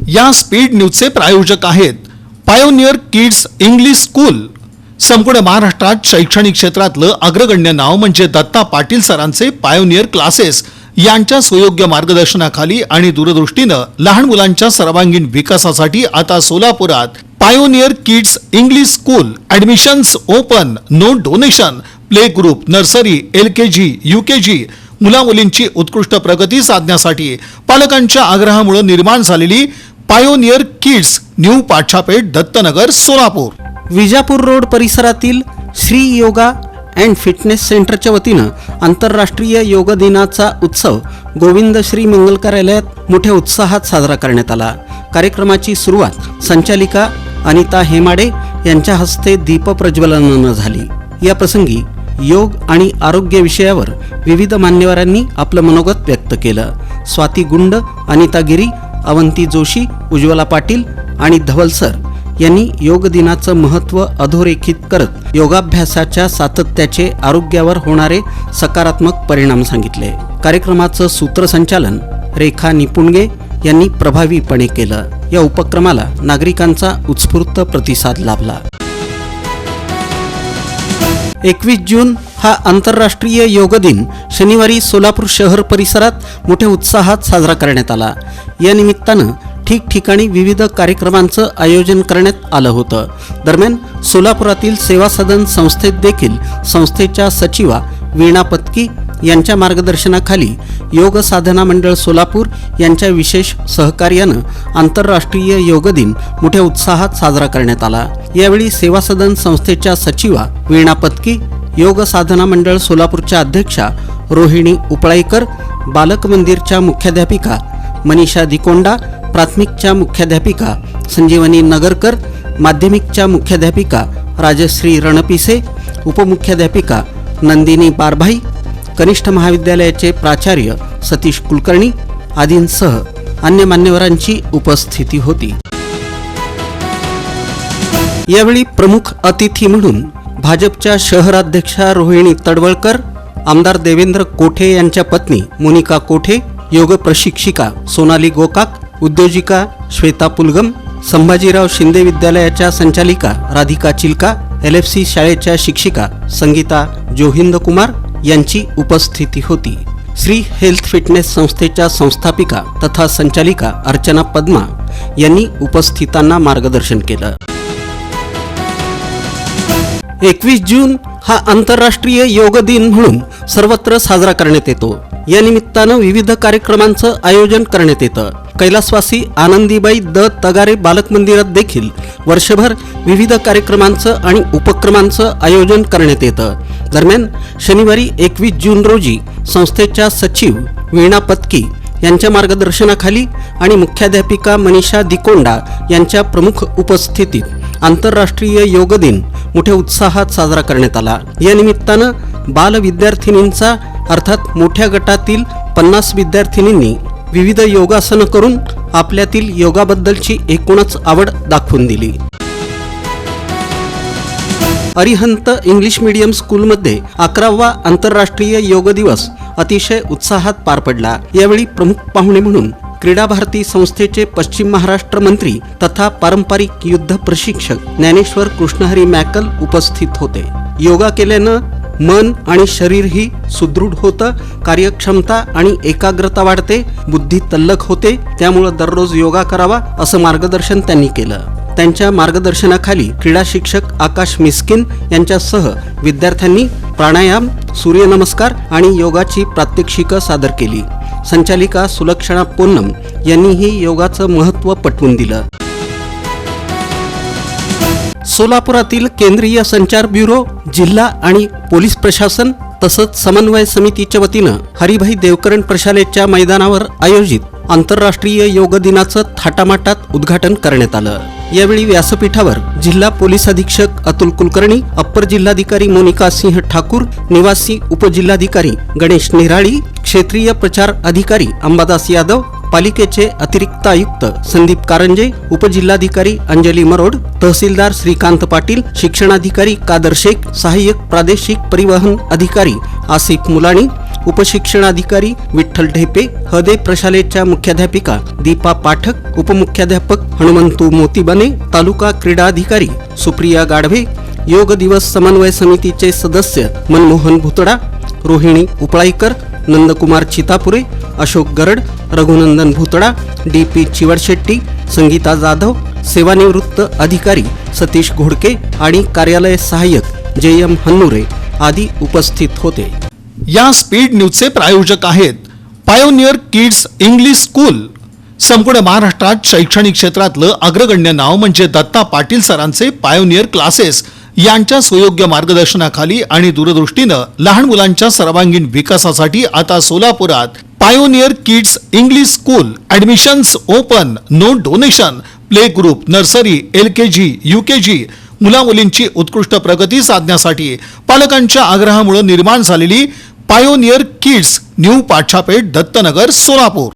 या स्पीड न्यूजचे प्रायोजक आहेत पायोनियर किड्स इंग्लिश स्कूल. संपूर्ण महाराष्ट्रात शैक्षणिक क्षेत्रातलं अग्रगण्य नाव म्हणजे दत्ता पाटील सरांचे पायोनियर क्लासेस. यांच्या सुयोग्य मार्गदर्शनाखाली आणि दूरदृष्टीनं लहान मुलांच्या सर्वांगीण विकासासाठी आता सोलापुरात Pioneer Kids English School. Admissions open, no donation. Play group, nursery, LKG, UKG मुलामुलींची उत्कृष्ट प्रगती साधण्यासाठी पालकांच्या आग्रहामुळे निर्माण झालेली Pioneer Kids New Pathshapeth, Dattanagar, Solapur. Vijapur road परिसरातील श्री योगा अँड फिटनेस सेंटरच्या वतीनं आंतरराष्ट्रीय योग दिनाचा उत्सव गोविंद श्री मंगल कार्यालयात मोठ्या उत्साहात साजरा करण्यात आला. कार्यक्रमाची सुरुवात संचालिका अनिता हेमाडे यांच्या हस्ते दीप प्रज्वलनानं झाली. या प्रसंगी योग आणि आरोग्य विषयावर विविध मान्यवरांनी आपलं मनोगत व्यक्त केलं. स्वाती गुंड, अनिता गिरी, अवंती जोशी, उज्ज्वला पाटील आणि धवल सर यांनी योग दिनाचं महत्त्व अधोरेखित करत योगाभ्यासाच्या सातत्याचे आरोग्यावर होणारे सकारात्मक परिणाम सांगितले. कार्यक्रमाचं सूत्रसंचालन रेखा निपुणगे यांनी प्रभावीपणे केलं. या उपक्रमाला नागरिकांचा उत्स्फूर्त प्रतिसाद लाभला. 21 जून हा आंतरराष्ट्रीय योग दिन शनिवारी सोलापूर शहर परिसरात मोठ्या उत्साहात साजरा करण्यात आला. या निमित्तानं ठिकठिकाणी विविध कार्यक्रमांचं आयोजन करण्यात आलं होतं. दरम्यान सोलापुरातील सेवा सदन संस्थेत देखील संस्थेच्या सचिवा वीणा पत्की यांच्या मार्गदर्शनाखाली योग साधना मंडळ सोलापूर यांच्या विशेष सहकार्यानं आंतरराष्ट्रीय योग दिन मोठ्या उत्साहात साजरा करण्यात आला. यावेळी सेवा सदन संस्थेच्या सचिवा वीणा पत्की, योग साधना मंडळ सोलापूरच्या अध्यक्षा रोहिणी उपळाईकर, बालक मंदिरच्या मुख्याध्यापिका मनीषा दिकोंडा, प्राथमिकच्या मुख्याध्यापिका संजीवनी नगरकर, माध्यमिकच्या मुख्याध्यापिका राजश्री रणपिसे, उपमुख्याध्यापिका नंदिनी बारभाई, कनिष्ठ महाविद्यालयाचे प्राचार्य सतीश कुलकर्णी आदींसह अन्य मान्यवरांची उपस्थिती होती. यावेळी प्रमुख अतिथी म्हणून भाजपच्या शहराध्यक्षा रोहिणी तडवळकर, आमदार देवेंद्र कोठे यांच्या पत्नी मोनिका कोठे, योग प्रशिक्षिका सोनाली गोकाक, उद्योजिका श्वेता पुलगम, संभाजीराव शिंदे विद्यालयाच्या संचालिका राधिका चिलका, LFC शाळेच्या शिक्षिका संगीता जोहिंद कुमार यांची उपस्थिती होती. श्री हेल्थ फिटनेस संस्थेच्या संस्थापिका तथा संचालिका अर्चना पद्मा यांनी उपस्थितांना मार्गदर्शन केलं. 21 जून हा आंतरराष्ट्रीय योग दिन म्हणून सर्वत्र साजरा करण्यात येतो. या निमित्तानं विविध कार्यक्रमांचं आयोजन करण्यात येतं. कैलासवासी आनंदीबाई द तगारे बालक मंदिरात देखील वर्षभर विविध कार्यक्रमांचं आणि उपक्रमांचं आयोजन करण्यात येतं. दरम्यान शनिवारी 21 जून रोजी संस्थेच्या सचिव वीणा पत्की यांच्या मार्गदर्शनाखाली आणि मुख्याध्यापिका मनीषा दिकोंडा यांच्या प्रमुख उपस्थितीत आंतरराष्ट्रीय योग दिन मोठ्या उत्साहात साजरा करण्यात आला. या निमित्तानं बाल विद्यार्थिनींचा अर्थात मोठ्या गटातील 50 विद्यार्थिनींनी विविध योगासनं करून आपल्यातील योगाबद्दलची एकूणच आवड दाखवून दिली. अरिहंत इंग्लिश मीडियम स्कूलमध्ये 11वा आंतरराष्ट्रीय योग दिवस अतिशय उत्साहात पार पडला. यावेळी प्रमुख पाहुणे म्हणून क्रीडा भारती संस्थेचे पश्चिम महाराष्ट्र मंत्री तथा पारंपरिक युद्ध प्रशिक्षक ज्ञानेश्वर कृष्णहरी मॅकल उपस्थित होते. योगा केल्यानं मन आणि शरीरही सुदृढ होतं, कार्यक्षमता आणि एकाग्रता वाढते, बुद्धी तल्लख होते. त्यामुळे दररोज योगा करावा असं मार्गदर्शन त्यांनी केलं. त्यांच्या मार्गदर्शनाखाली क्रीडा शिक्षक आकाश मिस्किन यांच्यासह विद्यार्थ्यांनी प्राणायाम, सूर्यनमस्कार आणि योगाची प्रात्यक्षिकं सादर केली. संचालिका सुलक्षणा पोन्नम यांनीही योगाचं महत्त्व पटवून दिलं. सोलापुरातील केंद्रीय संचार ब्युरो, जिल्हा आणि पोलीस प्रशासन तसंच समन्वय समितीच्या वतीनं हरिभाई देवकरण प्रशालेच्या मैदानावर आयोजित आंतरराष्ट्रीय योग दिनाचं थाटामाटात उद्घाटन करण्यात आलं. यावेळी व्यासपीठावर जिल्हा पोलीस अधीक्षक अतुल कुलकर्णी, अप्पर जिल्हाधिकारी मोनिका सिंह ठाकूर, निवासी उपजिल्हाधिकारी गणेश निराळी, क्षेत्रीय प्रचार अधिकारी अंबादास यादव, पालिकेचे अतिरिक्त आयुक्त संदीप कारंजे, उपजिल्हाधिकारी अंजली मरोड, तहसीलदार श्रीकांत पाटील, शिक्षणाधिकारी कादर शेख, सहाय्यक प्रादेशिक परिवहन अधिकारी आसिफ मुलाणी, उपशिक्षणाधिकारी विठ्ठल ढेपे, हदे प्रशालेच्या मुख्याध्यापिका दीपा पाठक, उपमुख्याध्यापक हनुमंतू मोतीबने, तालुका क्रीडा अधिकारी सुप्रिया गाढवे, योग दिवस समन्वय समितीचे सदस्य मनमोहन भुतडा, रोहिणी उपळाईकर, नंदकुमार चितापुरे, अशोक गरड, रघुनंदन भुतडा, DP चिवडशेट्टी, संगीता जाधव, सेवानिवृत्त अधिकारी सतीश घोडके आणि कार्यालय सहाय्यक JM हन्नुरे आदी उपस्थित होते. या स्पीड न्यूजचे प्रायोजक आहेत पायोनियर किड्स इंग्लिश स्कूल. संपूर्ण महाराष्ट्रात शैक्षणिक क्षेत्रातलं अग्रगण्य नाव म्हणजे दत्ता पाटील सरांचे पायोनियर क्लासेस यांच्या सुयोग्य मार्गदर्शनाखाली आणि दूरदृष्टीनं लहान मुलांच्या सर्वांगीण विकासासाठी आता सोलापुरात Pioneer Kids English School. Admissions open, no donation. Play group, nursery, LKG, UKG मुलामुलींची उत्कृष्ट प्रगती साधण्यासाठी पालकांच्या आग्रहामुळे निर्माण झालेली Pioneer Kids New Pathshapeth, Dattanagar, Solapur.